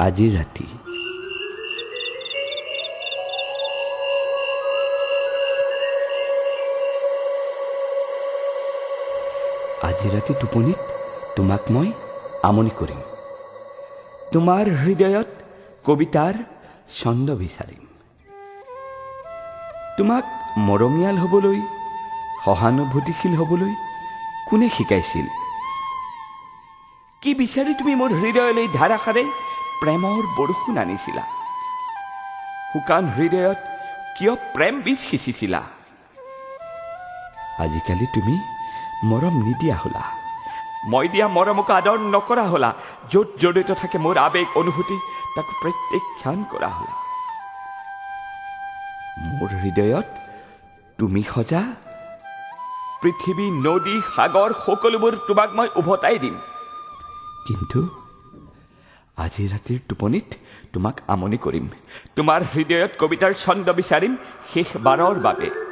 আজিৰ ৰাতি। আজি ৰাতি টোপনিত তোমাক মই আমনি কৰিম। তোমাৰ হৃদয়ত কবিতাৰ ছন্দ বিচাৰিম। তোমাক মৰমীয়াল হ'বলৈ, সহানুভূতিশীল হ'বলৈ কোনে শিকাইছিল? কি বিচাৰি তুমি মোৰ হৃদয়লৈ ধাৰাসাৰে প্ৰেমৰ বৰষুণ আনিছিলা? শুকান হৃদয়ত কিয় প্ৰেম বীজ সিঁচিছিলা? আজিকালি তুমি মৰম নিদিয়া হলা। মই দিয়া মৰমক আদৰ নকৰা হলা। য'ত জড়িত থাকে মোৰ আবেগ অনুভূতি, তাক প্ৰত্যাখ্যান কৰা হলা। মোৰ হৃদয়ত তুমি সজা পৃথিৱী, নদী, সাগৰ সকলোবোৰ তোমাক মই উভতাই দিম। কিন্তু আজি ৰাতিৰ টোপনিত তোমাক আমনি কৰিম। তোমাৰ হৃদয়ত কবিতাৰ ছন্দ বিচাৰিম শেষবাৰৰ বাবে।